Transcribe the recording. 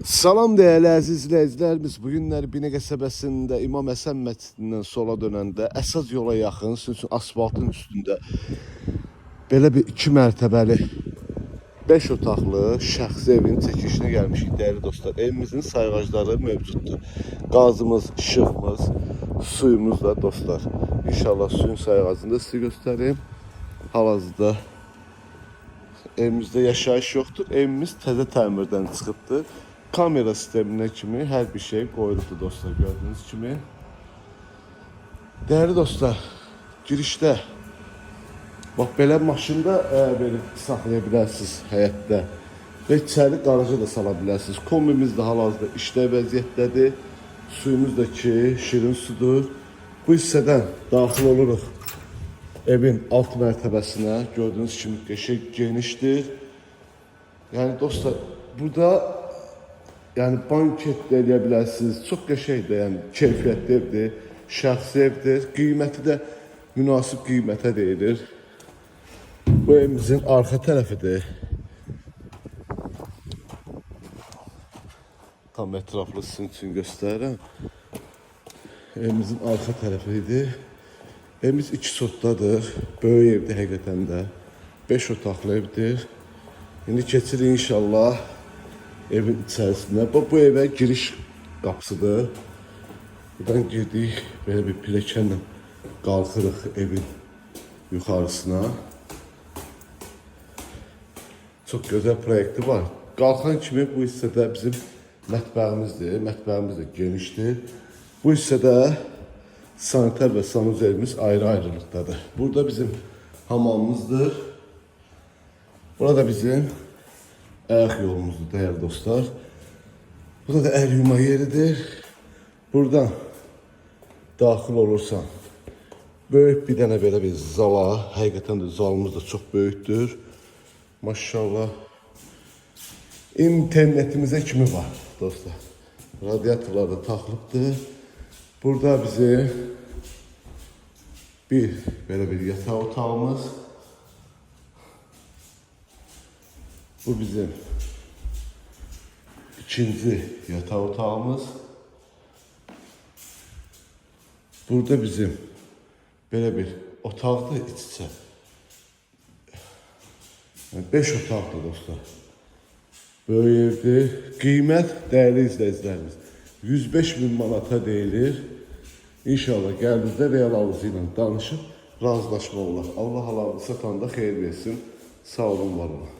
Salam değerli əziz izləyicilərimiz. Bugünlər Binə qəsəbəsində İmam Həsən məscidindən sola dönəndə əsas yola yaxın, sizin üçün asfaltın üstündə belə bir 2 mərtəbəli 5 otaqlı şəxsi evin çəkilişinə gəlmişik değerli dostlar. Evimizin sayğacları mövcuddur. Qazımız, işığımız, suyumuz da dostlar. İnşallah suyun sayğacını da size göstereyim. Hal-hazırda evimizdə yaşayış yoxdur. Evimiz təzə təmirdən çıxıbdır. Kamera sisteminə kimi hər bir şey qoyulubdur dostlar, gördüğünüz kimi. Değerli dostlar, girişdə bax belə maşında belə saxlaya bilərsiniz həyətdə və içəri qaraja da sala bilərsiniz. Kombimiz də hal-hazırda işləv vəziyyətdədir. Suyumuz da ki, şirin sudur. Bu hissədən daxil oluruq evin alt mərtəbəsinə. Gördüğünüz kimi qəşəng genişdir. Yəni dostlar, burada yani banket de eləyə bilərsiniz. Çox qəşəngdir, yəni keyfiyyətli evdir, şəxsi evdir. Qiyməti də münasib qiymətə deyilir. Bu evimizin arxa tərəfidir. Tam ətraflı sizin üçün göstərirəm. Evimizin arxa tərəfidir. Evimiz 2 sotdadır. Böyük evdir həqiqətən də. 5 otaqlı evdir. İndi keçirik inşallah evin içərisində. Bu evə giriş qapısıdır. Buradan girdik, belə bir pilləkənlə qalxırıq evin yuxarısına. Çox gözəl proyekti var. Qalxan kimi bu hissədə bizim mətbəximizdir. Mətbəximiz də genişdir. Bu hissədə sanitar və sanuzelimiz ayrı-ayrılıqdadır. Burada bizim hamamımızdır. Burada bizim ayaq yolumuzdur değerli dostlar. Burada da əl yuma yeridir. Buradan daxil olursan böyük bir dənə belə bir zala. Həqiqətən də zalımız da çox böyükdür. Maşallah. İnternetimizə kimi var dostlar. Radiatorlar da taxılıbdır. Burada bizim belə bir yataq otağımız. Bu bizim ikinci yataq otağımız. Burada bizim belə bir otaqda iç-içə. 5 otaqlı dostlar. Böyük evdir. Qiymət değerli izləyicilərimiz 105 bin manata deyilir. İnşallah gəldiyinizdə real alıcı ilə danışıb razılaşma olar. Allah halını satanda xeyir versin. Sağ olun, var olun.